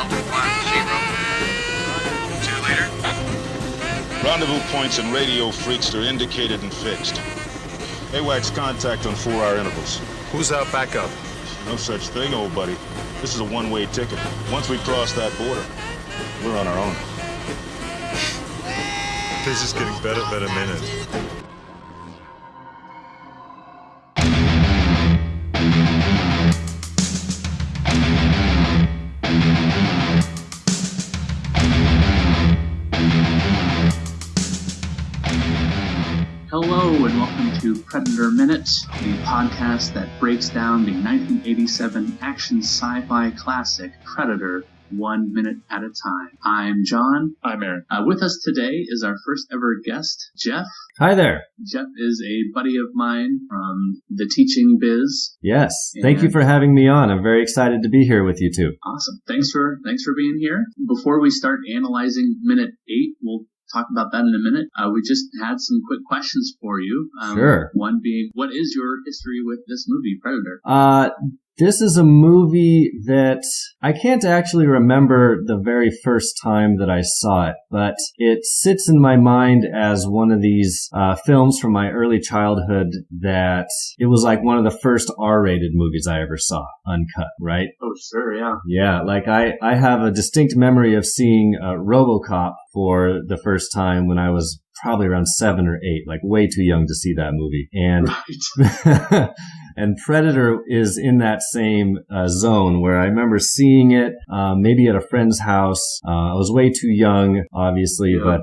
Delta 1-0. See you later. Rendezvous points and radio freaks are indicated and fixed. AWACS contact on 4-hour intervals. Who's our backup? No such thing, old buddy. This is a one-way ticket. Once we cross that border, we're on our own. This is getting better by the minute. Hello and welcome to Predator Minute, the podcast that breaks down the 1987 action sci-fi classic Predator 1 minute at a time. I'm John. I'm Aaron. With us today is our first ever guest, Jeff. Hi there. Jeff is a buddy of mine from the teaching biz. Yes. Thank you for having me on. I'm very excited to be here with you too. Awesome. Thanks for being here. Before we start analyzing minute 8, we'll talk about that in a minute. We just had some quick questions for you. Sure. One being, what is your history with this movie, Predator? This is a movie that I can't actually remember the very first time that I saw it, but it sits in my mind as one of these films from my early childhood that it was like one of the first R-rated movies I ever saw, uncut, right? Oh, sure, yeah. Yeah, like I have a distinct memory of seeing RoboCop for the first time when I was probably around 7 or 8, like way too young to see that movie. And right. And Predator is in that same zone where I remember seeing it maybe at a friend's house. I was way too young, obviously, yeah. But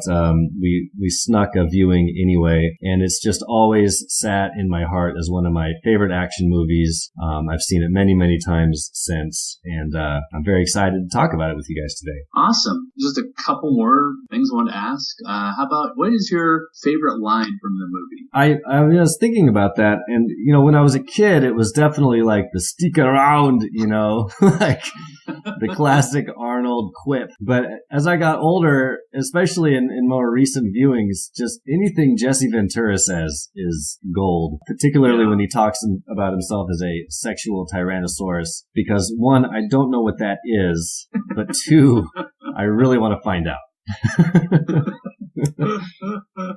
we snuck a viewing anyway. And it's just always sat in my heart as one of my favorite action movies. I've seen it many, many times since. And I'm very excited to talk about it with you guys today. Awesome. Just a couple more things I want to ask. How about, what is your favorite line from the movie? I was thinking about that. And, you know, when I was a kid, it was definitely like the stick around, you know, like the classic Arnold quip. But as I got older, especially in more recent viewings, just anything Jesse Ventura says is gold, particularly when he talks about himself as a sexual tyrannosaurus, because one, I don't know what that is, but two, I really want to find out.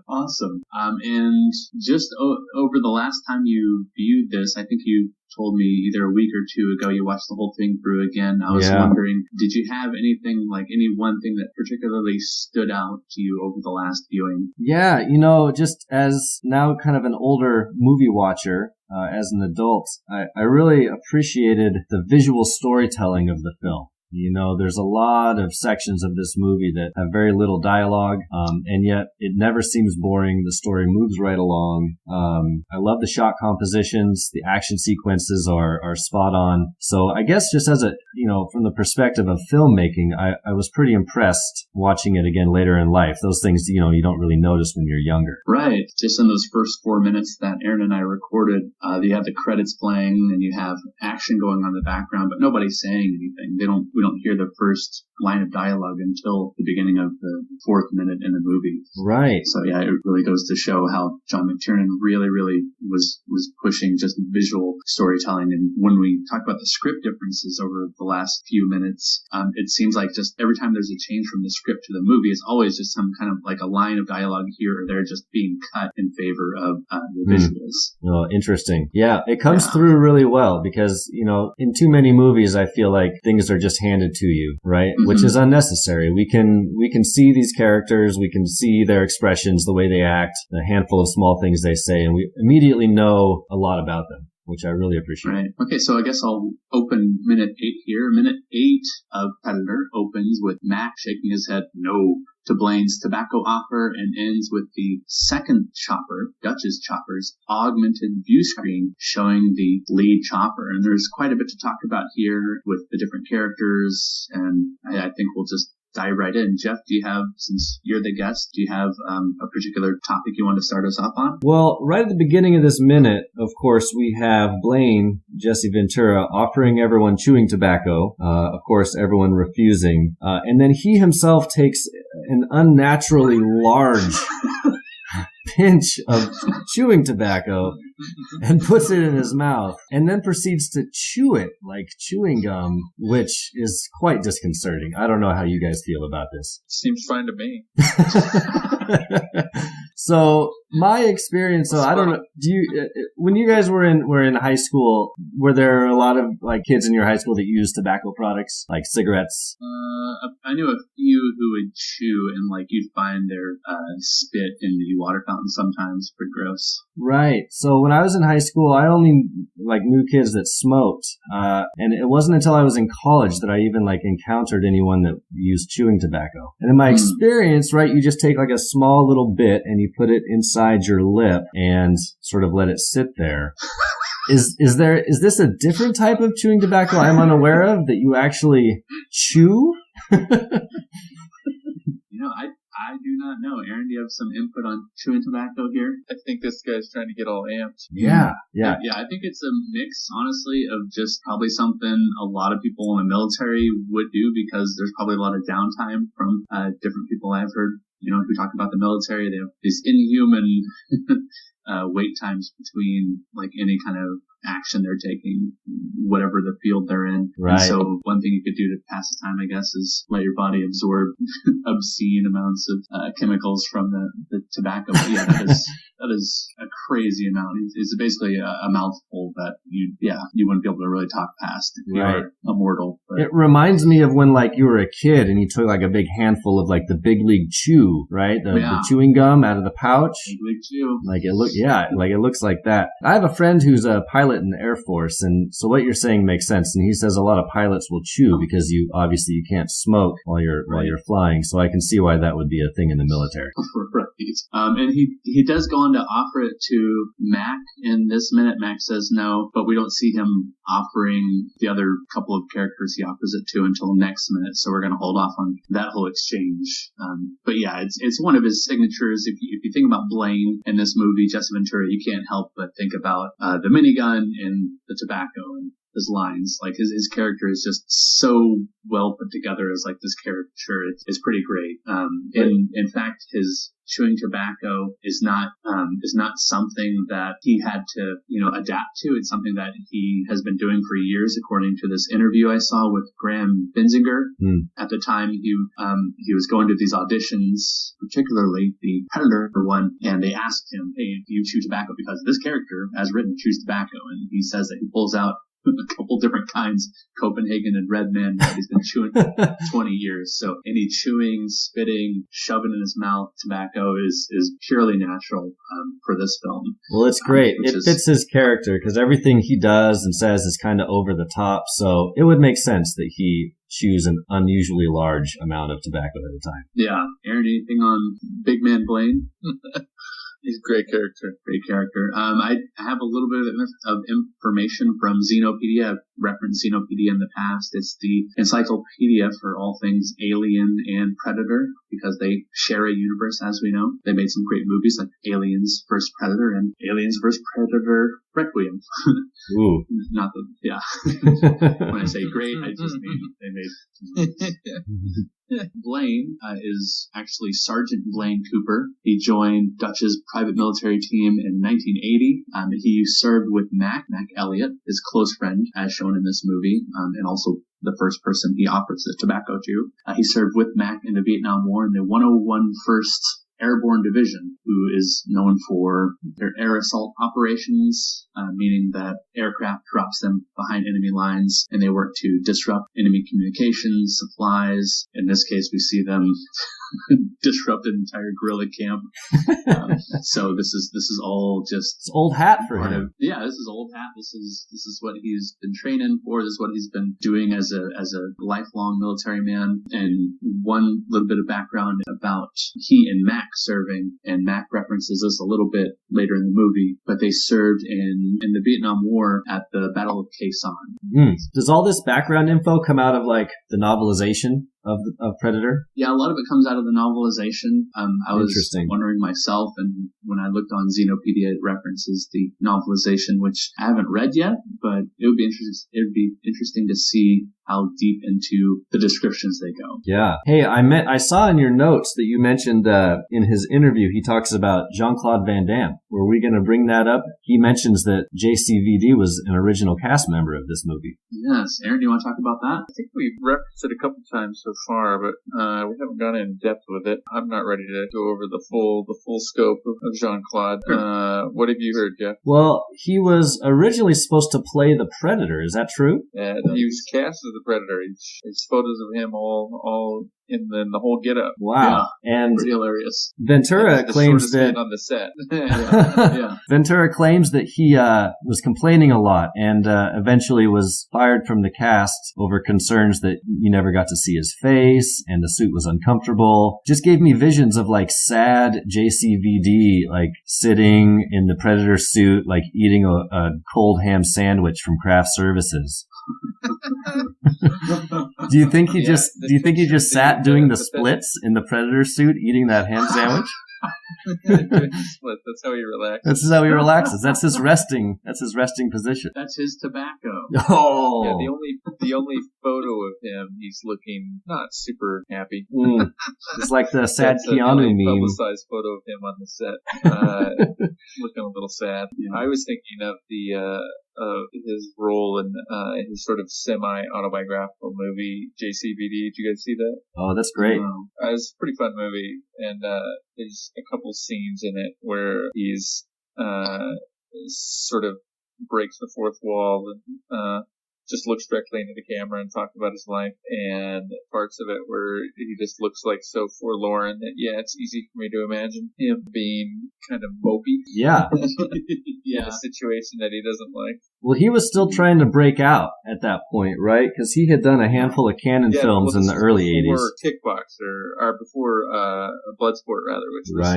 Awesome. And just over the last time you viewed this, I think you told me either a week or two ago you watched the whole thing through again. I was wondering, did you have anything, like any one thing that particularly stood out to you over the last viewing? Yeah, you know, just as now kind of an older movie watcher, as an adult, I really appreciated the visual storytelling of the film. You know, there's a lot of sections of this movie that have very little dialogue, and yet it never seems boring. The story moves right along. I love the shot compositions. The action sequences are spot on. So I guess just as from the perspective of filmmaking, I was pretty impressed watching it again later in life. Those things, you don't really notice when you're younger. Right. Just in those first 4 minutes that Aaron and I recorded, you have the credits playing and you have action going on in the background, but nobody's saying anything. We don't hear the first line of dialogue until the beginning of the 4th minute in the movie. Right. So yeah, it really goes to show how John McTiernan really was pushing just visual storytelling. And when we talk about the script differences over the last few minutes, it seems like just every time there's a change from the script to the movie, it's always just some kind of like a line of dialogue here or there just being cut in favor of the visuals. Oh, interesting. Yeah, it comes through really well because, in too many movies, I feel like things are just handed to you, right? Mm-hmm. Which is unnecessary. We can see these characters, we can see their expressions, the way they act, the handful of small things they say, and we immediately know a lot about them, which I really appreciate. Right. Okay, so I guess I'll open minute 8 here. Minute 8 of Predator opens with Mac shaking his head no to Blaine's tobacco offer and ends with the second chopper, Dutch's chopper's augmented view screen showing the lead chopper. And there's quite a bit to talk about here with the different characters, and I think we'll just dive right in. Jeff, since you're the guest, do you have a particular topic you want to start us off on? Well, right at the beginning of this minute, of course, we have Blaine, Jesse Ventura, offering everyone chewing tobacco. Of course, everyone refusing. And then he himself takes an unnaturally large pinch of chewing tobacco and puts it in his mouth and then proceeds to chew it like chewing gum, which is quite disconcerting. I don't know how you guys feel about this. Seems fine to me. So my experience, I don't know. Do you, when you guys were in high school, were there a lot of like kids in your high school that used tobacco products like cigarettes? I knew a few who would chew, and like you'd find their spit in the water fountain sometimes. Pretty gross. Right. So when I was in high school, I only like knew kids that smoked, and it wasn't until I was in college that I even like encountered anyone that used chewing tobacco. And in my experience, right, you just take like a small little bit and you put it inside your lip and sort of let it sit there. Is this a different type of chewing tobacco I'm unaware of that you actually chew? I do not know. Aaron, do you have some input on chewing tobacco here? I think this guy's trying to get all amped. Yeah. Yeah, I think it's a mix, honestly, of just probably something a lot of people in the military would do because there's probably a lot of downtime from different people I've heard, who talk about the military. They have these inhuman wait times between like any kind of action they're taking, whatever the field they're in. Right. And so one thing you could do to pass the time, I guess, is let your body absorb obscene amounts of chemicals from the tobacco. But yeah, that is a crazy amount. It's basically a mouthful that you wouldn't be able to really talk past if you're immortal. But. It reminds me of when like you were a kid and you took like a big handful of like the Big League Chew, right? The chewing gum out of the pouch. Big League Chew. Like it looks like that. I have a friend who's a pilot in the Air Force, and so what you're saying makes sense. And he says a lot of pilots will chew because you can't smoke while you're flying. So I can see why that would be a thing in the military. Right. And he does go on to offer it to Mac in this minute. Mac says no, but we don't see him offering the other couple of characters he offers it to until next minute. So we're going to hold off on that whole exchange. But yeah, it's one of his signatures. If you think about Blaine in this movie, Jesse Ventura, you can't help but think about the minigun and the tobacco and his lines. Like his character is just so well put together as like this caricature. It's pretty great. In fact, his chewing tobacco is not something that he had to adapt to. It's something that he has been doing for years, according to this interview I saw with Graham Benzinger. At the time, he was going to these auditions, particularly the Predator one, and they asked him, "Hey, do you chew tobacco?" Because this character, as written, chews tobacco, and he says that he pulls out a couple different kinds, Copenhagen and Redman, that he's been chewing for 20 years. So any chewing, spitting, shoving in his mouth tobacco is purely natural for this film. Well, it's great. It fits his character because everything he does and says is kind of over the top. So it would make sense that he chews an unusually large amount of tobacco at a time. Yeah. Aaron, anything on Big Man Blaine? He's a great character. Great character. I have a little bit of information from Xenopedia. I've referenced Xenopedia in the past. It's the encyclopedia for all things Alien and Predator because they share a universe, as we know. They made some great movies like Aliens vs. Predator and Aliens vs. Predator Requiem. Ooh. Not the, yeah. When I say great, I just mean they made Blaine is actually Sergeant Blaine Cooper. He joined Dutch's private military team in 1980. He served with Mac Elliott, his close friend, as shown in this movie, and also the first person he offers the tobacco to. He served with Mac in the Vietnam War in the 101st Airborne Division, who is known for their air assault operations, meaning that aircraft drops them behind enemy lines and they work to disrupt enemy communications, supplies. In this case, we see them disrupt an entire guerrilla camp. So this is all just it's old hat for him. This is old hat. This is what he's been training for. This is what he's been doing as a lifelong military man. And one little bit of background about he and Mac serving, and Mac references this a little bit later in the movie, but they served in the Vietnam War at the Battle of Khe Sanh. Does all this background info come out of like the novelization of Predator? Yeah, a lot of it comes out of the novelization. I was wondering myself, and when I looked on Xenopedia, it references the novelization, which I haven't read yet, but it would be interesting to see how deep into the descriptions they go. Yeah. Hey, I saw in your notes that you mentioned in his interview he talks about Jean-Claude Van Damme. Were we going to bring that up? He mentions that JCVD was an original cast member of this movie. Yes. Aaron, do you want to talk about that? I think we've referenced it a couple times so far, but we haven't gone in depth with it. I'm not ready to go over the full scope of Jean-Claude. What have you heard, Jeff? Well, he was originally supposed to play the Predator. Is that true? Yeah, he was cast as the Predator. There's photos of him all in the whole get-up. Wow. Yeah, and pretty hilarious. Ventura the claims that man on the set. Yeah. Ventura claims that he was complaining a lot and eventually was fired from the cast over concerns that you never got to see his face and the suit was uncomfortable. Just gave me visions of like sad JCVD, like sitting in the Predator suit, like eating a cold ham sandwich from craft services. Do you think he just sat doing the splits in the Predator suit eating that ham sandwich? That's how he relaxes. That's how he relaxes. That's his resting position. That's his tobacco. Oh. Yeah, the only photo of him, he's looking not super happy. It's like the sad That's Keanu the meme. publicized photo of him on the set, looking a little sad. Yeah. I was thinking of of his role in his sort of semi-autobiographical movie, JCVD. Did you guys see that? Oh, that's great. It was a pretty fun movie, and there's a couple scenes in it where he's sort of breaks the fourth wall and just looks directly into the camera and talks about his life, and parts of it where he just looks like so forlorn that, yeah, it's easy for me to imagine him being kind of mopey. Yeah. In a situation that he doesn't like. Well, he was still trying to break out at that point, right? Because he had done a handful of Cannon films in the early 80s. Before Kickboxer, or before Bloodsport, rather, which was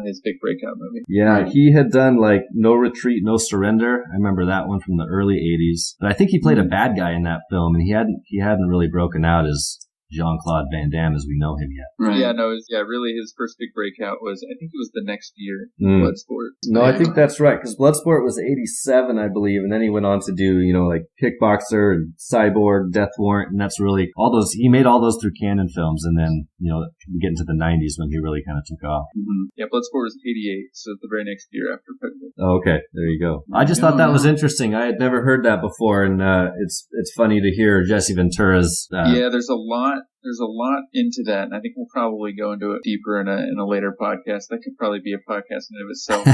his big breakout movie. Yeah, he had done like No Retreat, No Surrender. I remember that one from the early 80s. But I think he played a bad guy in that film, and he hadn't really broken out as Jean-Claude Van Damme as we know him yet. Right. Yeah, no, really his first big breakout was, I think it was the next year, Bloodsport. No, I think that's right, because Bloodsport was 87, I believe, and then he went on to do, like Kickboxer and Cyborg, Death Warrant, and that's really he made all those through Cannon films, and then, we get into the 90s when he really kind of took off. Mm-hmm. Yeah, Bloodsport was 88, so the very next year after Predator. Oh, okay, there you go. I just thought that was interesting. I had never heard that before, and it's funny to hear Jesse Ventura's... Yeah, there's a lot into that, and I think we'll probably go into it deeper in a later podcast. That could probably be a podcast in and of itself.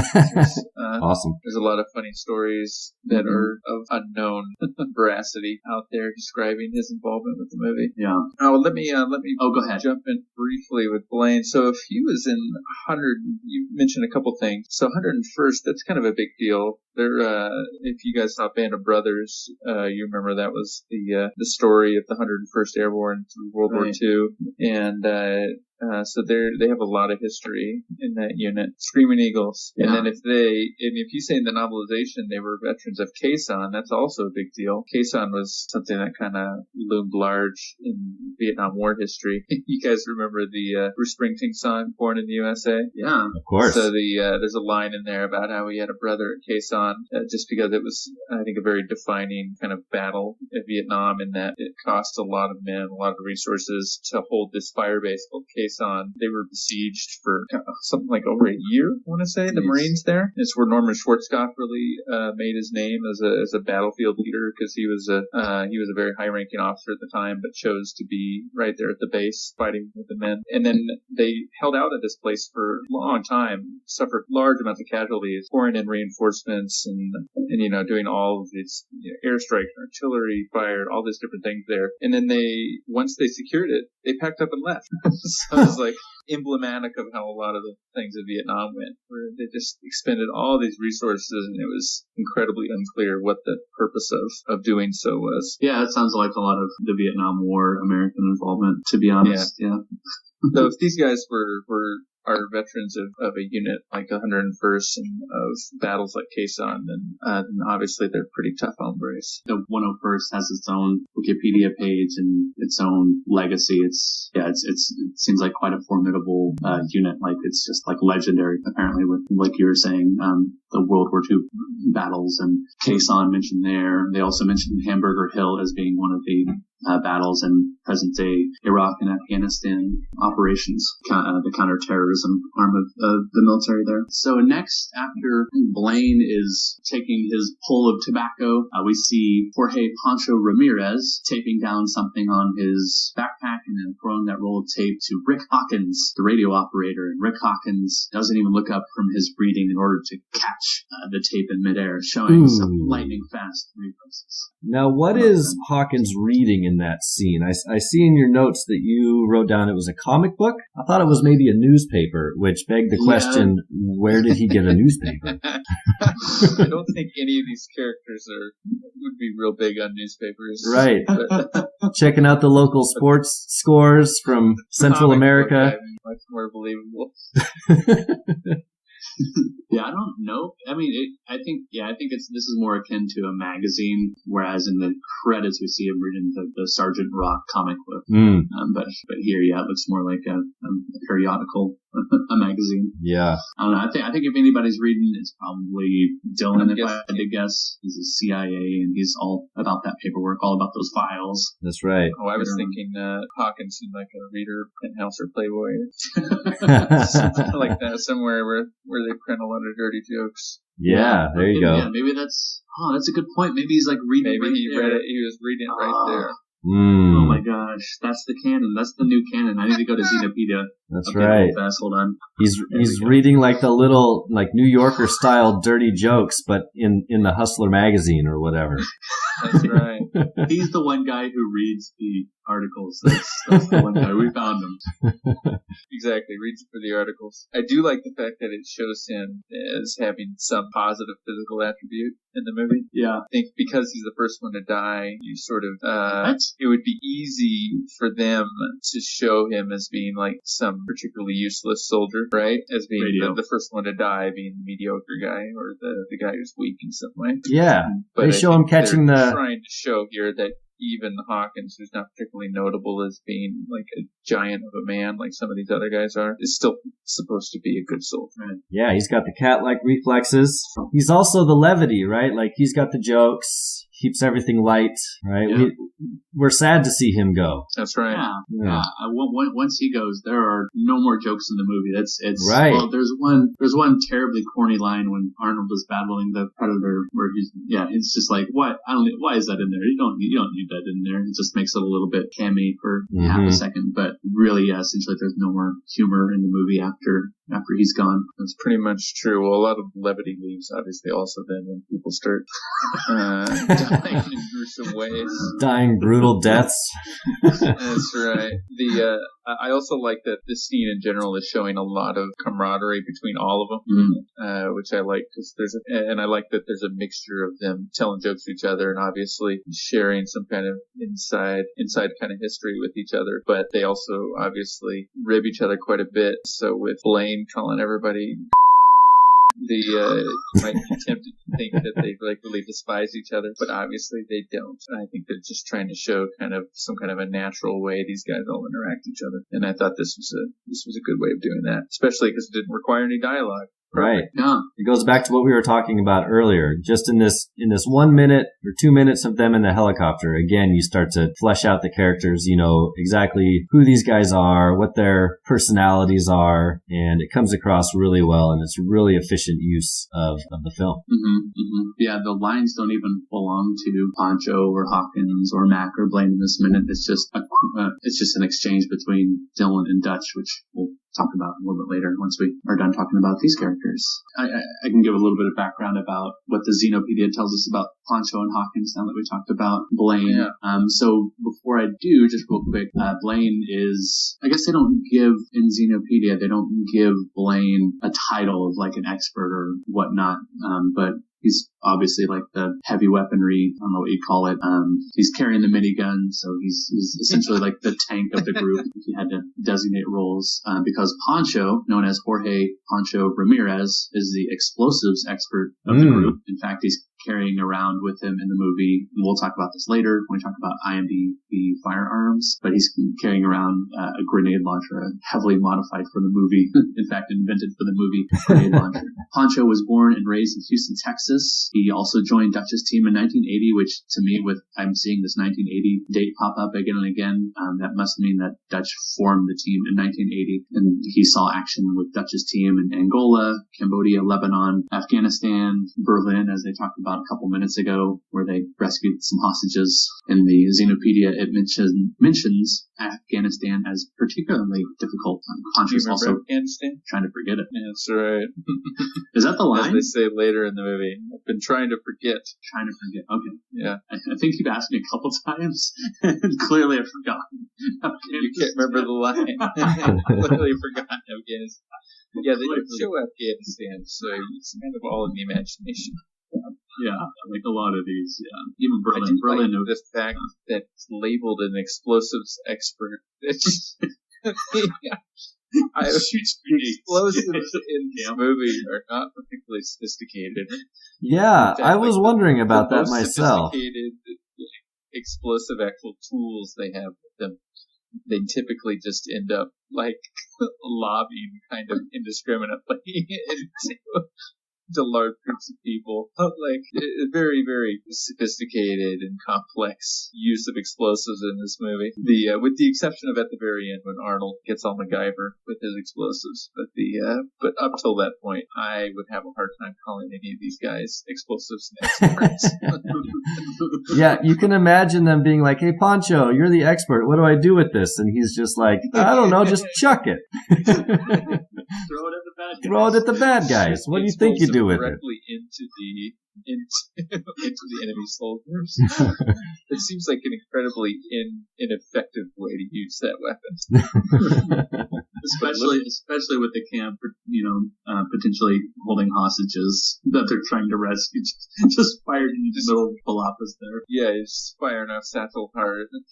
Awesome. There's a lot of funny stories that are of unknown veracity out there describing his involvement with the movie. Yeah. Oh, let me. Go ahead. Jump in briefly with Blaine. So if he was in 100, you mentioned a couple things. So 101st, that's kind of a big deal. If you guys saw Band of Brothers, you remember that was the story of the 101st Airborne through World War II, and so they have a lot of history in that unit. Screaming Eagles. Yeah. And then if you say in the novelization they were veterans of Quezon, that's also a big deal. Quezon was something that kind of loomed large in Vietnam War history. You guys remember the Bruce Springsteen song, Born in the USA? Yeah. Of course. So there's a line in there about how he had a brother at Quezon, just because it was, I think, a very defining kind of battle at Vietnam, in that it cost a lot of men, a lot of resources to hold this fire base called Quezon. They were besieged for something like over a year, I want to say, the Marines there. It's where Norman Schwarzkopf really made his name as a battlefield leader, because he was a very high-ranking officer at the time, but chose to be right there at the base fighting with the men. And then they held out at this place for a long time, suffered large amounts of casualties, pouring in reinforcements and doing all of these airstrikes, artillery fired, all these different things there. And then once they secured it, they packed up and left. So it was like emblematic of how a lot of the things in Vietnam went, where they just expended all these resources, and it was incredibly unclear what the purpose of doing so was. Yeah, it sounds like a lot of the Vietnam War American involvement, to be honest. Yeah. So if these guys are veterans of a unit like 101st and of battles like Quezon, then obviously they're pretty tough hombres. The 101st has its own Wikipedia page and its own legacy. It seems like quite a formidable unit. Like, it's just like legendary, apparently, with, like you were saying, the World War II battles, and Quezon mentioned there. They also mentioned Hamburger Hill as being one of the battles in present-day Iraq and Afghanistan operations, the counterterrorism arm of the military there. So next, after Blaine is taking his pull of tobacco, we see Jorge Pancho Ramirez taping down something on his backpack and then throwing that roll of tape to Rick Hawkins, the radio operator. And Rick Hawkins doesn't even look up from his reading in order to catch the tape in midair, showing some lightning fast reflexes. Now, what is Hawkins reading in that scene? I see in your notes that you wrote down it was a comic book. I thought it was maybe a newspaper, which begged the question, where did he get a newspaper? I don't think any of these characters would be real big on newspapers. Right. Checking out the local sports scores from Central America. Much more believable. Yeah, I don't know. I mean, I think this is more akin to a magazine, whereas in the credits we see him reading the Sergeant Rock comic book. But here, it looks more like a periodical, a magazine. Yeah. I don't know. I think if anybody's reading, it's probably Dylan. If I had to guess, he's a CIA, and he's all about that paperwork, all about those files. That's right. Oh, I was thinking Hawkins seemed like a reader, Penthouse or Playboy, something like that, somewhere where they print a lot of dirty jokes. Yeah, there you go. Yeah, maybe that's a good point. Maybe he's like reading. Maybe he read it. He was reading it right there. Oh my gosh, that's the canon. That's the new canon. I need to go to Xenopedia. That's right. Hold on. He's reading like the little New Yorker style dirty jokes, but in the Hustler magazine or whatever. That's right. He's the one guy who reads the articles. That's the one guy. We found him. Exactly. Reads for the articles. I do like the fact that it shows him as having some positive physical attribute in the movie. Yeah. I think because he's the first one to die, you sort of, it would be easy for them to show him as being like some particularly useless soldier, right? As being the first one to die, being the mediocre guy or the guy who's weak in some way. Yeah. But they show him catching trying to show here that even Hawkins, who's not particularly notable as being like a giant of a man like some of these other guys are, is still supposed to be a good soldier. Right? Yeah, he's got the cat-like reflexes. He's also the levity, right? Like, he's got the jokes, keeps everything light, right? Yeah. We're sad to see him go. That's right. Yeah. Once he goes, there are no more jokes in the movie. It's right. Well, there's one terribly corny line when Arnold is battling the Predator, where it's just like, why is that in there? You don't need that in there. It just makes it a little bit cammy for half a second, but really, essentially, there's no more humor in the movie after he's gone. That's pretty much true. Well, a lot of levity leaves, obviously, also then when people start dying in gruesome ways. Dying brutal deaths. That's right. I also like that this scene in general is showing a lot of camaraderie between all of them, which I like because I like that there's a mixture of them telling jokes to each other and obviously sharing some kind of inside kind of history with each other, but they also obviously rib each other quite a bit. So with Blaine calling everybody, might be tempted to think that they really despise each other, but obviously they don't. I think they're just trying to show kind of some kind of a natural way these guys all interact with each other, and I thought this was a good way of doing that, especially because it didn't require any dialogue. Right. Yeah. It goes back to what we were talking about earlier. Just in this 1 minute or 2 minutes of them in the helicopter, again, you start to flesh out the characters, exactly who these guys are, what their personalities are, and it comes across really well, and it's a really efficient use of the film. Yeah, the lines don't even belong to Pancho or Hawkins or Mac or Blaine in this minute. It's just an exchange between Dylan and Dutch, which we'll talk about a little bit later once we are done talking about these characters. I can give a little bit of background about what the Xenopedia tells us about Pancho and Hawkins now that we talked about Blaine. Yeah. So before I do, just real quick, Blaine is, I guess they don't give, in Xenopedia, they don't give Blaine a title of like an expert or whatnot, but he's obviously like the heavy weaponry, I don't know what you'd call it. He's carrying the minigun, so he's essentially like the tank of the group if you had to designate roles. Because Pancho, known as Jorge Pancho Ramirez, is the explosives expert of the group. In fact, he's carrying around with him in the movie. And we'll talk about this later when we talk about IMDb firearms, but he's carrying around a grenade launcher, heavily modified for the movie. In fact, invented for the movie grenade launcher. Pancho was born and raised in Houston, Texas. He also joined Dutch's team in 1980, which to me, I'm seeing this 1980 date pop up again and again. That must mean that Dutch formed the team in 1980, and he saw action with Dutch's team in Angola, Cambodia, Lebanon, Afghanistan, Berlin, as they talked about a couple minutes ago, where they rescued some hostages. In the Xenopedia, it mentions Afghanistan as particularly difficult. Pancho's also Afghanistan? trying to forget it. Yeah, that's right. Is that the line? As they say later in the movie, I've been trying to forget. Trying to forget. Okay. Yeah. I think you've asked me a couple times, and clearly I've forgotten. You can't remember the line. Clearly forgotten Afghanistan. Yeah, they didn't show Afghanistan, so it's kind of all in the imagination. Yeah, like a lot of these. Yeah, even Berlin. I didn't like the fact that it's labeled an explosives expert. It's explosives in this movie are not particularly sophisticated. Yeah, fact, I was wondering about that most myself. Sophisticated explosive actual tools they have with them, they typically just end up like lobbing kind of indiscriminately to large groups of people. Like very, very sophisticated and complex use of explosives in this movie. With the exception of at the very end when Arnold gets all MacGyver with his explosives. But up till that point, I would have a hard time calling any of these guys explosives experts. Yeah, you can imagine them being like, "Hey, Pancho, you're the expert. What do I do with this?" And he's just like, "I don't know, just chuck it." Throw it at the bad guys. Throw it at the bad guys. What do you think you do with it? Directly into the enemy soldiers. It seems like an incredibly ineffective way to use that weapon. especially with the camp, potentially holding hostages that they're trying to rescue. Just fired into the middle of Palapas there. Yeah, he's firing off satchel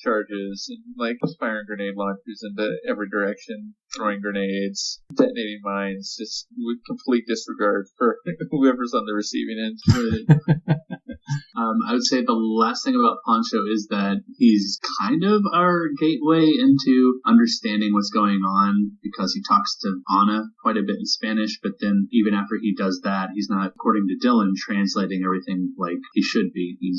charges and like firing grenade launchers into every direction, throwing grenades, detonating mines, just with complete disregard for whoever's on the receiving end. I would say the last thing about Pancho is that he's kind of our gateway into understanding what's going on, because he talks to Anna quite a bit in Spanish, but then even after he does that, he's not, according to Dylan, translating everything like he should be. He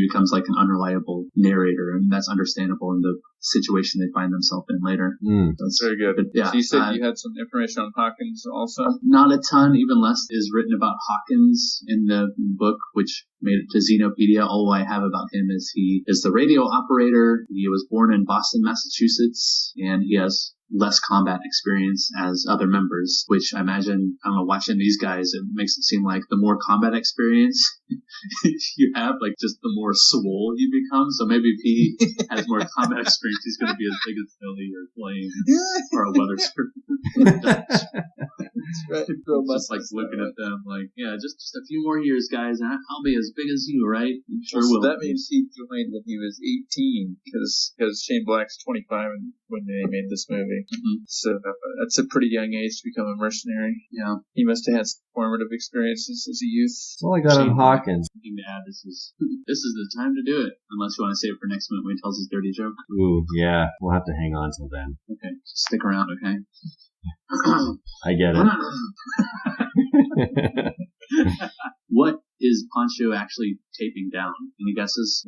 becomes like an unreliable narrator, and that's understandable in the situation they find themselves in later. That's very good. But, yeah, so you said you had some information on Hawkins also? Not a ton, even less is written about Hawkins in the book, which made it to Xenopedia. All I have about him is he is the radio operator. He was born in Boston, Massachusetts, and he has less combat experience as other members, which I imagine, I don't know, watching these guys, it makes it seem like the more combat experience you have, like just the more swole you become. So maybe if he has more combat experience, he's going to be as big as Billy or Blaine or a weather That's right. Just like looking at them like, yeah, just a few more years, guys, and I'll be as big as you, right? I'm sure so will. that means he joined when he was 18, because Shane Black's 25 when they made this movie. Mm-hmm. So that's a pretty young age to become a mercenary. Yeah. He must have had some formative experiences as a youth. That's all I got on Hawkins. Something to add, this is the time to do it, unless you want to save it for next minute when he tells his dirty joke. Ooh, yeah. We'll have to hang on till then. Okay. Stick around, okay? I get it. What is Pancho actually taping down? Any guesses?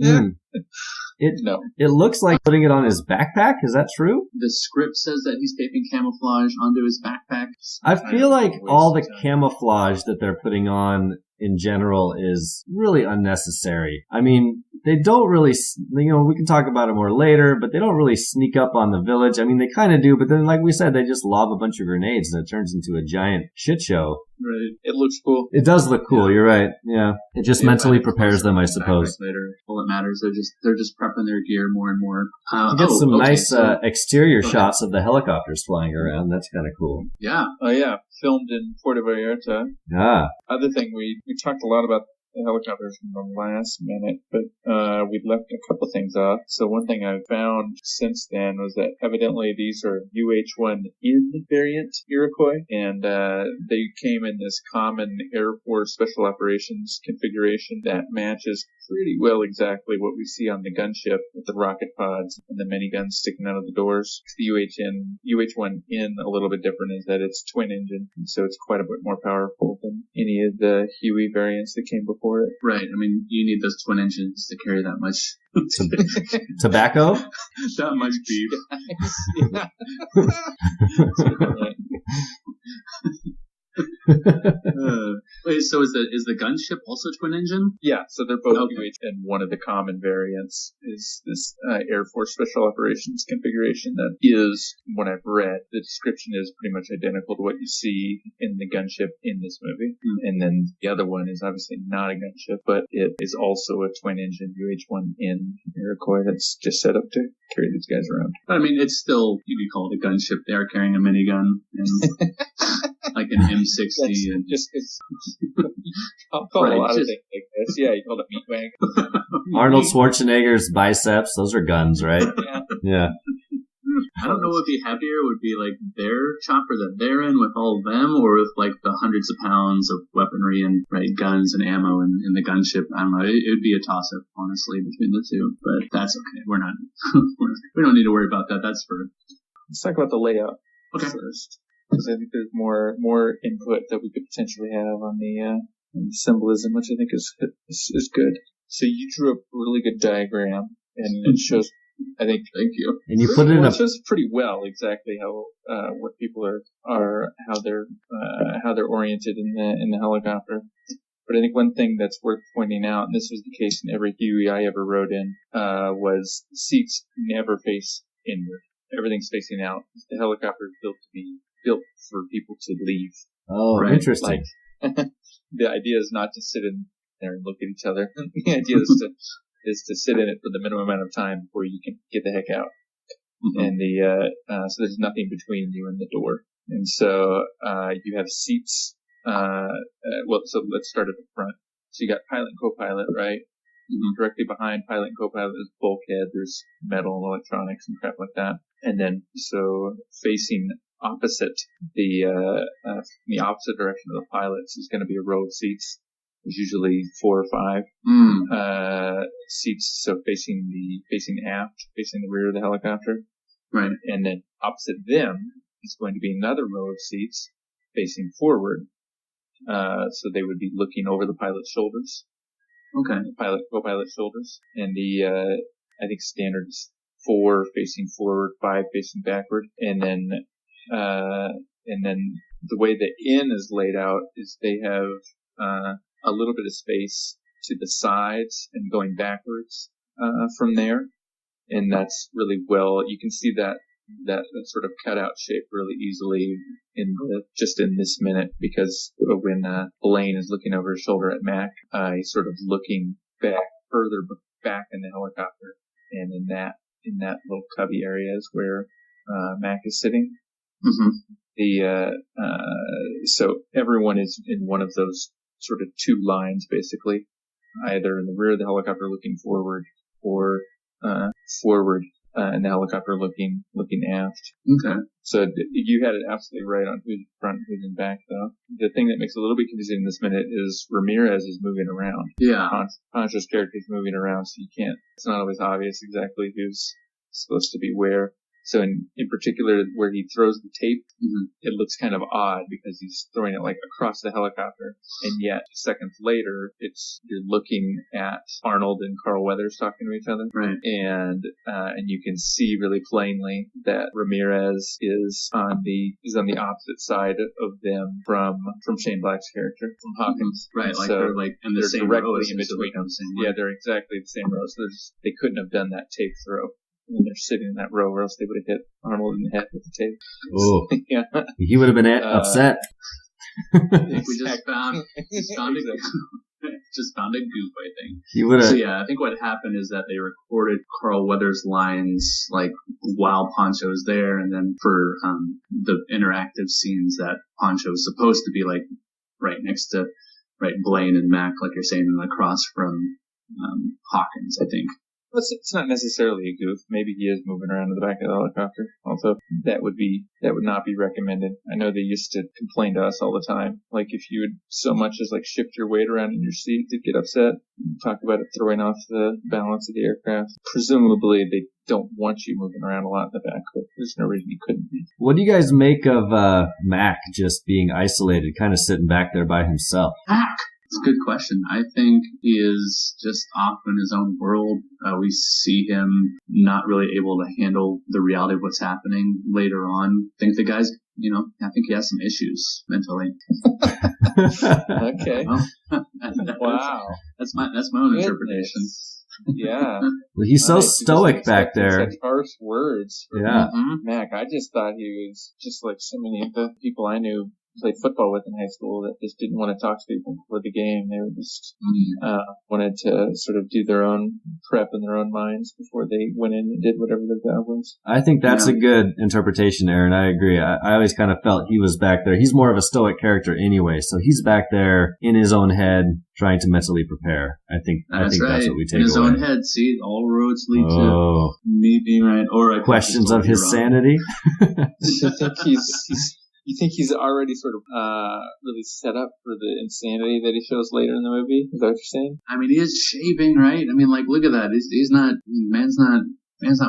It looks like putting it on his backpack. Is that true? The script says that he's taping camouflage onto his backpack. I feel like all the camouflage that they're putting on in general is really unnecessary. I mean, they don't really, we can talk about it more later, but they don't really sneak up on the village. I mean, they kind of do, but then, like we said, they just lob a bunch of grenades and it turns into a giant shit show. Right. It looks cool. It does look cool. Yeah. You're right. Yeah. It just mentally prepares them, I suppose. Later, all that matters, they're just prepping their gear more and more. You get some nice exterior shots of the helicopters flying around. That's kind of cool. Yeah. Oh yeah. Filmed in Puerto Vallarta. Yeah. Other thing, we talked a lot about the helicopters in the last minute, but we left a couple things off. So one thing I found since then was that evidently these are UH-1N variant Iroquois, and they came in this common Air Force Special Operations configuration that matches pretty well exactly what we see on the gunship with the rocket pods and the miniguns sticking out of the doors. The UH-1N a little bit different is that it's twin engine, and so it's quite a bit more powerful than any of the Huey variants that came before it. Right. I mean, you need those twin engines to carry that much Tobacco? that much beef. Wait, so is the gunship also twin engine? Yeah, so they're both UH, and one of the common variants is this Air Force Special Operations configuration that is, when I've read, the description is pretty much identical to what you see in the gunship in this movie. And then the other one is obviously not a gunship, but it is also a twin-engine UH-1N Iroquois that's just set up to carry these guys around. But I mean, it's still, you could call it a gunship. They are carrying a minigun and like an M60. And just I'll call a lot of things like this. Yeah, you call it meat wagon. Arnold Schwarzenegger's biceps, those are guns, right? Yeah. I don't know what would be happier. Would be like their chopper that they're in with all of them, or with like the hundreds of pounds of weaponry and guns and ammo in the gunship. I don't know. It would be a toss up, honestly, between the two. But that's okay. We're not. We don't need to worry about that. That's for. Let's talk about the layout first, because I think there's more input that we could potentially have on the symbolism, which I think is good. So you drew a really good diagram, and it shows. I think. Thank you. And you put it in it shows pretty well exactly how what people are how they're oriented in the helicopter. But I think one thing that's worth pointing out, and this was the case in every Huey I ever rode in, was seats never face inward. Everything's facing out. The helicopter is built for people to leave. Oh, right. Interesting. Like, the idea is not to sit in there and look at each other. The idea is to sit in it for the minimum amount of time before you can get the heck out. And so there's nothing between you and the door. And so you have seats. So let's start at the front. So you got pilot and co-pilot, right? Directly behind pilot and co-pilot is bulkhead. There's metal and electronics and crap like that. And then so facing opposite the opposite direction of the pilots is going to be a row of seats. There's usually 4 or 5 seats, so facing aft, facing the rear of the helicopter. Right. And then opposite them is going to be another row of seats facing forward. So they would be looking over the pilot's shoulders. Okay. The co-pilot's shoulders. And I think standard is 4 facing forward, 5 facing backward. And then the way the N is laid out is they have, a little bit of space to the sides and going backwards from there, and that's really well. You can see that sort of cutout shape really easily in this minute, because when Blaine is looking over his shoulder at Mac, he's sort of looking further back in the helicopter, and in that little cubby area is where Mac is sitting. So everyone is in one of those sort of 2 lines, basically, either in the rear of the helicopter looking forward, or forward in the helicopter looking aft. Okay. So you had it absolutely right on who's in front and who's in back, though. The thing that makes it a little bit confusing in this minute is Ramirez is moving around. Yeah. Pancho's character is moving around, so it's not always obvious exactly who's supposed to be where. So in particular, where he throws the tape, it looks kind of odd because he's throwing it like across the helicopter, and yet seconds later, you're looking at Arnold and Carl Weathers talking to each other, right? And you can see really plainly that Ramirez is on the opposite side of them from Shane Black's character, from Hawkins, right? Like so they're like in the same row in between. Yeah, they're exactly the same row. So they couldn't have done that tape throw when they're sitting in that row, or else they would have hit Arnold in the head with the tape. Oh, yeah. He would have been upset. If we just found a goof, I think. He would have. So yeah, I think what happened is that they recorded Carl Weathers' lines like while Pancho's there, and then for the interactive scenes that Pancho was supposed to be like right next to right, Blaine and Mac, like you're saying, across from Hawkins, I think. It's not necessarily a goof. Maybe he is moving around in the back of the helicopter. Also, that would not be recommended. I know they used to complain to us all the time. Like if you would so much as like shift your weight around in your seat, they'd get upset. Talk about it throwing off the balance of the aircraft. Presumably they don't want you moving around a lot in the back, but there's no reason you couldn't be. What do you guys make of Mac just being isolated, kind of sitting back there by himself? It's a good question. I think he is just off in his own world. We see him not really able to handle the reality of what's happening later on. I think the guy's, I think he has some issues mentally. Okay. Wow. That's my own interpretation. Yeah. Well, he's so stoic back there. Such harsh words. Yeah. Mac, I just thought he was just like so many of the people I knew played football with in high school that just didn't want to talk to people before the game. They were just wanted to sort of do their own prep in their own minds before they went in and did whatever their job was. I think that's a good interpretation, Aaron. I agree. I always kind of felt he was back there. He's more of a stoic character anyway, so he's back there in his own head trying to mentally prepare. I think that's what we take away. In his own head. See, all roads lead to me being right. Or questions of his sanity. You think he's already sort of really set up for the insanity that he shows later in the movie? Is that what you're saying? I mean, he is shaving, right? I mean, like, look at that. He's not, man's not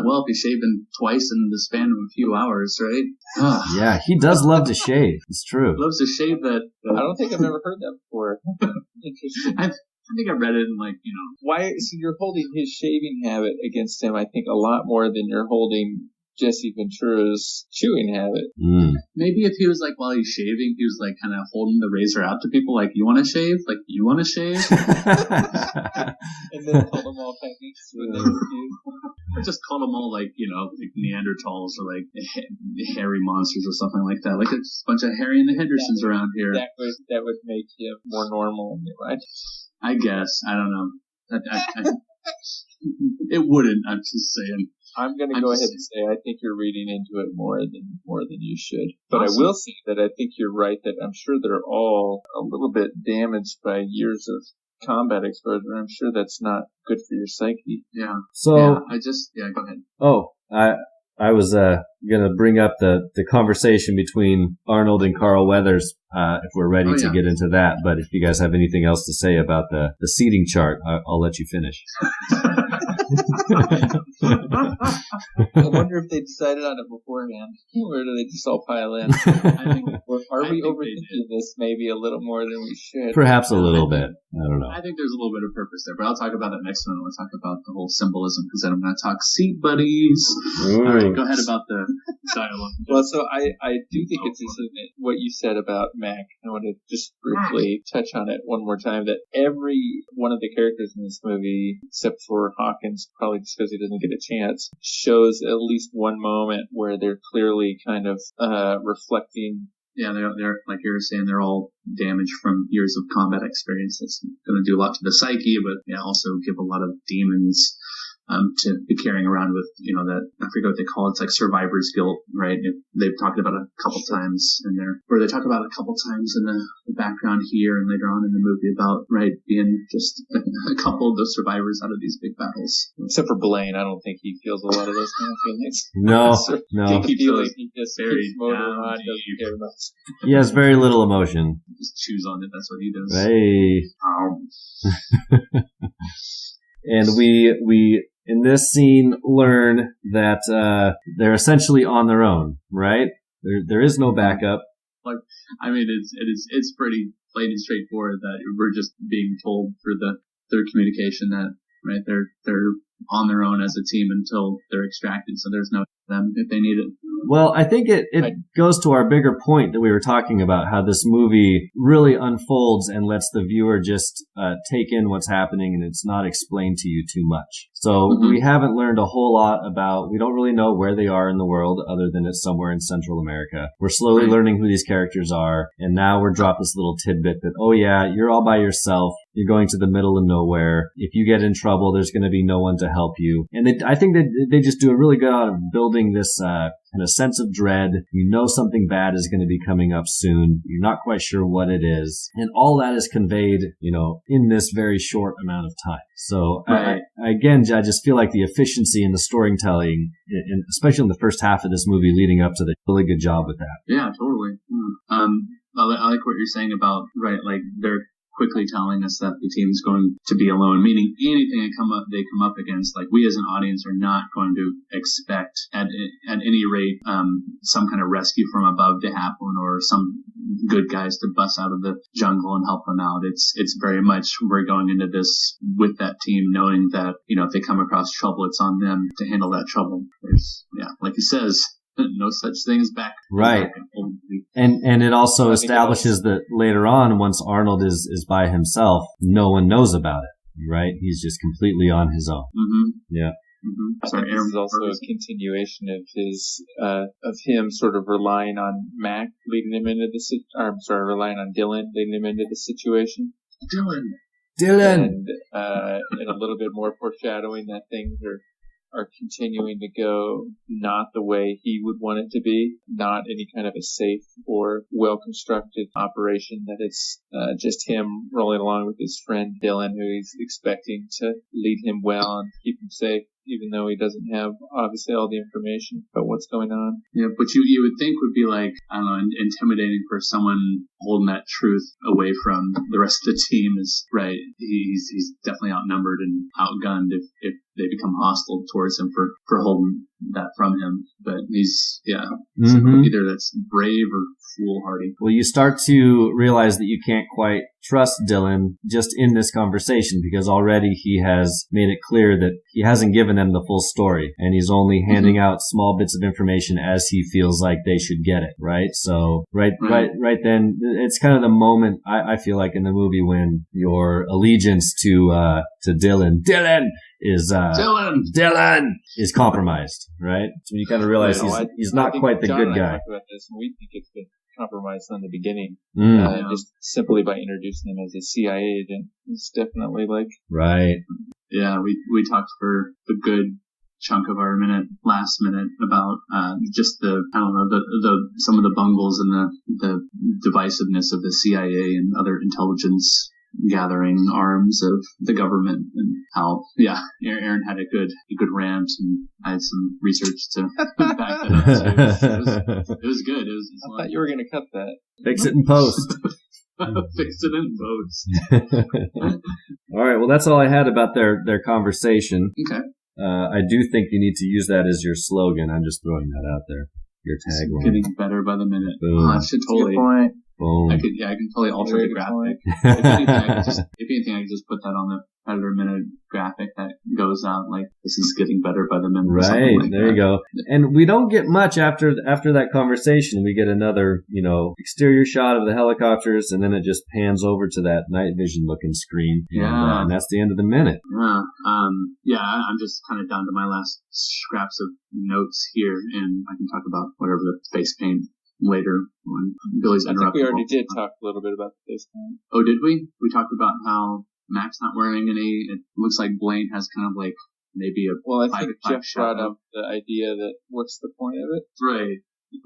well if he's shaving twice in the span of a few hours, right? Yeah, he does love to shave. It's true. He loves to shave that. I don't think I've ever heard that before. Interesting. I think I read it in Why? So you're holding his shaving habit against him, I think, a lot more than you're holding Jesse Ventura's chewing habit. Maybe if he was like, while he's shaving, he was like kind of holding the razor out to people, like, you want to shave? Like, you want to shave? And then called them all techniques when they refused. Or just called them all like Neanderthals or like hairy monsters or something like that. Like it's a bunch of Harry and the Hendersons around here. That would make him more normal in your life. I guess. I don't know. It wouldn't. I'm just saying. I'm going to go ahead and say I think you're reading into it more than you should. But awesome. I will say that I think you're right that I'm sure they're all a little bit damaged by years of combat exposure. I'm sure that's not good for your psyche. Yeah. So go ahead. Oh, I was going to bring up the conversation between Arnold and Carl Weathers if we're ready to get into that. But if you guys have anything else to say about the seating chart, I'll let you finish. I wonder if they decided on it beforehand, or do they just all pile in? Are we overthinking this maybe a little more than we should? Perhaps a little bit. I don't know. I think there's a little bit of purpose there, but I'll talk about that next one. We'll talk about the whole symbolism, because then I'm going to talk seat buddies. All right, go ahead about the dialogue. Well, so I do think it's interesting what you said about Mac. I want to just briefly touch on it one more time, that every one of the characters in this movie, except for Hawkins, probably just because he doesn't get a chance, shows at least one moment where they're clearly kind of reflecting. Yeah, they're like you were saying, they're all damaged from years of combat experience. That's going to do a lot to the psyche, but also give a lot of demons to be carrying around with, that, I forget what they call it. It's like survivor's guilt, right? They've talked about it a couple times in there, or they talk about it a couple times in the background here and later on in the movie about, right, being just a couple of those survivors out of these big battles. Except for Blaine, I don't think he feels a lot of those kind of feelings. No. He feels like he just keeps motoring on, doesn't care about. He has very little emotion. Just chews on it, that's what he does. Hey. And we in this scene learn that they're essentially on their own, right? There is no backup. Like, I mean, it's pretty plain and straightforward that we're just being told through their communication that, right, they're on their own as a team until they're extracted, so there's no them if they need it. Well, I think it goes to our bigger point that we were talking about, how this movie really unfolds and lets the viewer just take in what's happening, and it's not explained to you too much. So we haven't learned a whole lot we don't really know where they are in the world other than it's somewhere in Central America. We're slowly learning who these characters are, and now we're dropped this little tidbit that, oh yeah, you're all by yourself. You're going to the middle of nowhere. If you get in trouble, there's going to be no one to help you. And I think that they just do a really good job of building this kind of sense of dread. You know something bad is going to be coming up soon. You're not quite sure what it is. And all that is conveyed, in this very short amount of time. So Right. I just feel like the efficiency in the storytelling, especially in the first half of this movie leading up to the really good job with that. Yeah, totally. I like what you're saying about, right, like they're quickly telling us that the team's going to be alone, meaning anything they come up against, like we as an audience are not going to expect at any rate some kind of rescue from above to happen or some good guys to bust out of the jungle and help them out. It's very much we're going into this with that team knowing that, if they come across trouble, it's on them to handle that trouble. Like he says, no such thing as back. Right. And it also establishes that later on, once Arnold is by himself, no one knows about it, right? He's just completely on his own. Mm-hmm. Yeah. Mm-hmm. I think this is also a continuation of him sort of relying on Mac leading him into relying on Dylan leading him into the situation. Dylan! And a little bit more foreshadowing that things are continuing to go not the way he would want it to be, not any kind of a safe or well-constructed operation, that it's just him rolling along with his friend Dylan, who he's expecting to lead him well and keep him safe, even though he doesn't have, obviously, all the information about what's going on. Yeah, but you would think would be like, I don't know, intimidating for someone holding that truth away from the rest of the team is, right, he's definitely outnumbered and outgunned if they become hostile towards him for holding that from him. But he's, either that's brave or foolhardy. Well, you start to realize that you can't quite trust Dylan just in this conversation, because already he has made it clear that he hasn't given them the full story, and he's only handing out small bits of information as he feels like they should get it, right? So right then, it's kind of the moment I feel like in the movie when your allegiance to Dylan is compromised, right? So you kind of realize he's not quite the good guy. About this, and we think it's been compromised from the beginning, just simply by introducing him as a CIA agent. It's definitely right. Yeah, we talked for a good chunk of our last minute about just some of the bungles and the divisiveness of the CIA and other intelligence gathering arms of the government, and how Aaron had a good rant, and I had some research to back that up too. It was good. I thought you were going to cut that. Fix it in post. Fix it in post. All right. Well, that's all I had about their conversation. Okay. I do think you need to use that as your slogan. I'm just throwing that out there. Your tagline. Getting better by the minute. Boom. I should totally. Boom. I can totally alter the graphic. If anything, I could just put that on the Predator Minute graphic that goes out like, this is getting better by the minute. Right, like there you go. And we don't get much after that conversation. We get another, exterior shot of the helicopters, and then it just pans over to that night vision looking screen. And that's the end of the minute. I'm just kind of down to my last scraps of notes here, and I can talk about whatever the face paint later when Billy's interrupted. I think we already did talk a little bit about the face paint. Oh, did we? We talked about how Mac's not wearing any. It looks like Blaine has kind of like maybe a. Well, I think Jeff brought up the idea that what's the point of it? Right. He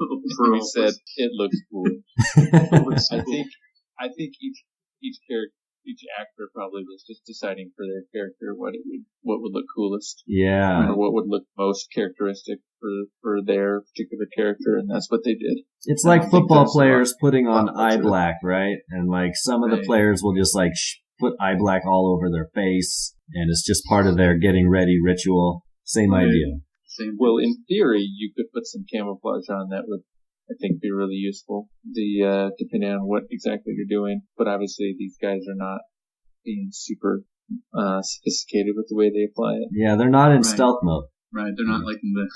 said it looks cool. I think each character, each actor probably was just deciding for their character what would look coolest. Yeah. Or what would look most characteristic for their particular character, and that's what they did. It's like football players putting on eye black, right? And like some of the players will just like put eye black all over their face, and it's just part of their getting ready ritual. Same idea. Well, in theory, you could put some camouflage on that would, I think, be really useful. Depending on what exactly you're doing, but obviously these guys are not being super sophisticated with the way they apply it. Yeah, they're not in stealth mode. Right, they're not like in the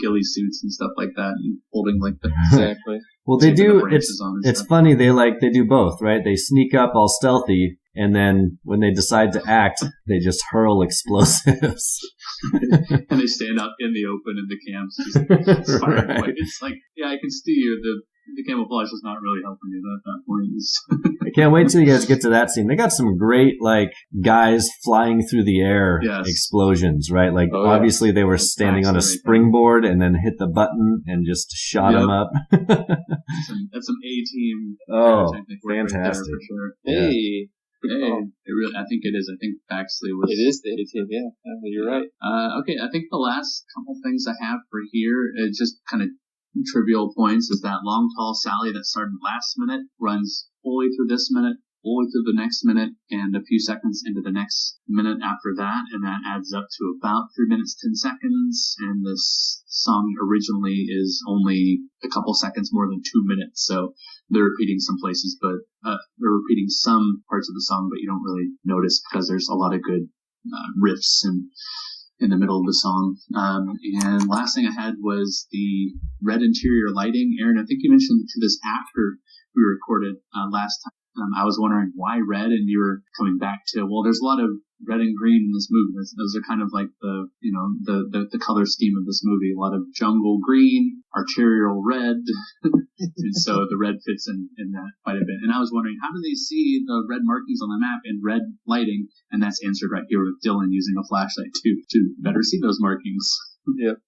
ghillie suits and stuff like that, and holding like the exactly. Well, they do. It's funny. They do both, right? They sneak up all stealthy, and then when they decide to act, they just hurl explosives. And they stand out in the open in the camps, just firing away. It's like, I can see you. The camouflage is not really helping you at that point. can't wait till you guys get to that scene. They got some great, like, guys flying through the air explosions, right? Like, obviously they were standing on a springboard and then hit the button and just shot them up. That's some A-team. Fantastic. Right for sure. Hey. I think it is. I think Baxley was. It is the A-team, yeah. You're right. Okay, I think the last couple things I have for here is just kind of trivial points is that Long Tall Sally that started last minute runs fully through this minute, fully through the next minute, and a few seconds into the next minute after that, and that adds up to about 3 minutes, 10 seconds, and this song originally is only a couple seconds more than 2 minutes, so they're repeating some places, but they're repeating some parts of the song, but you don't really notice because there's a lot of good riffs and in the middle of the song. And last thing I had was the red interior lighting. Aaron, I think you mentioned to this after we recorded last time. I was wondering why red, and you were coming back to, well, there's a lot of red and green in this movie. Those are kind of like the color scheme of this movie. A lot of jungle green, arterial red, and so the red fits in that quite a bit. And I was wondering, how do they see the red markings on the map in red lighting? And that's answered right here with Dylan using a flashlight to better see those markings. Yep.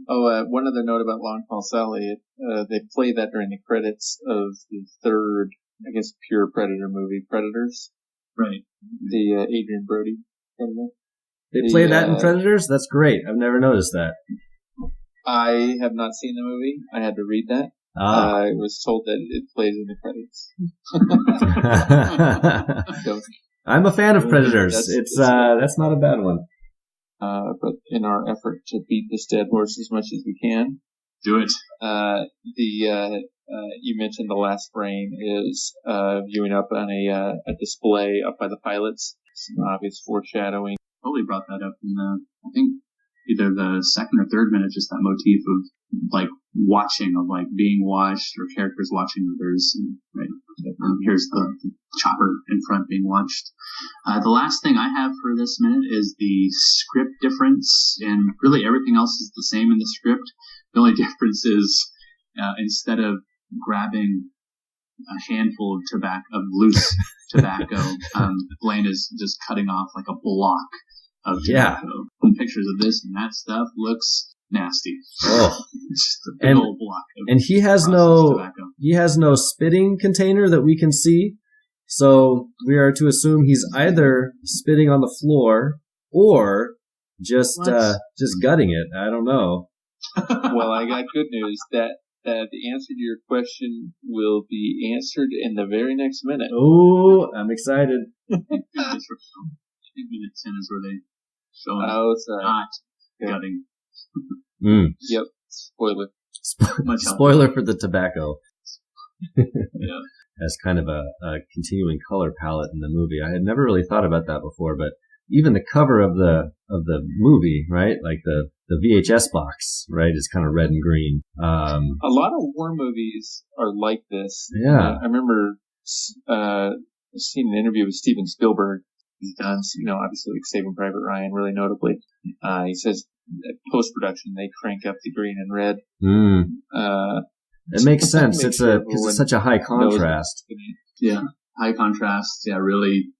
One other note about Long Tall Sally, they play that during the credits of the third, I guess, pure Predator movie, Predators. Right. The Adrian Brody Predator. They play that in Predators? That's great. I've never noticed that. I have not seen the movie. I had to read that. I was told that it plays in the credits. So, I'm a fan of Predators. That's not a bad one. But in our effort to beat this dead horse as much as we can, do it. You mentioned the last frame is viewing up on a display up by the pilots. Some obvious foreshadowing. Totally brought that up in I think either the second or third minute, just that motif of like watching, of like being watched, or characters watching others. And, right, here's the chopper in front being watched. The last thing I have for this minute is the script difference, and really everything else is the same in the script. The only difference is instead of grabbing a handful of loose tobacco, Blaine is just cutting off like a block of tobacco. And pictures of this and that stuff looks nasty. Oh, just a big old block. And he has no spitting container that we can see. So we are to assume he's either spitting on the floor or just gutting it. I don't know. Well, I got good news that the answer to your question will be answered in the very next minute. Oh, I'm excited. I think minute 10 is where they show not gutting. Yep. Spoiler. Spoiler for the tobacco. Yeah. As kind of a continuing color palette in the movie. I had never really thought about that before, but even the cover of the movie, right? Like the VHS box, right, is kind of red and green. A lot of war movies are like this. Yeah. I remember seeing an interview with Steven Spielberg. He's done, obviously like Saving Private Ryan, really notably. He says post-production they crank up the green and red. It makes sense. Because it's such a high contrast. Yeah, high contrast. Yeah, really.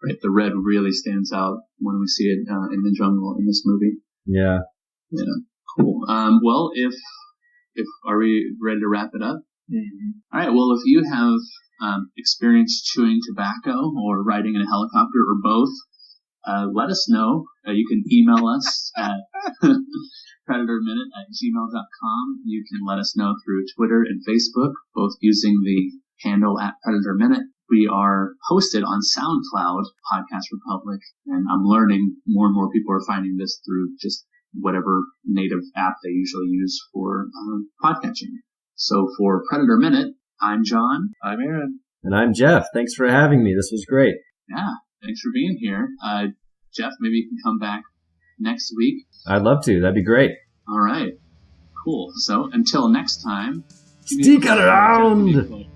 Right, the red really stands out when we see it in the jungle in this movie. Yeah. Yeah. Cool. Well, if are we ready to wrap it up? Mm-hmm. All right. Well, if you have experience chewing tobacco or riding in a helicopter or both, let us know. You can email us at predatorminute@gmail.com. You can let us know through Twitter and Facebook, both using the handle @predatorminute. We are hosted on SoundCloud, Podcast Republic, and I'm learning more and more people are finding this through just whatever native app they usually use for podcatching. So for Predator Minute, I'm John. I'm Aaron. And I'm Jeff. Thanks for having me. This was great. Yeah, thanks for being here. Jeff, maybe you can come back next week. I'd love to. That'd be great. All right. Cool. So until next time. Stick around!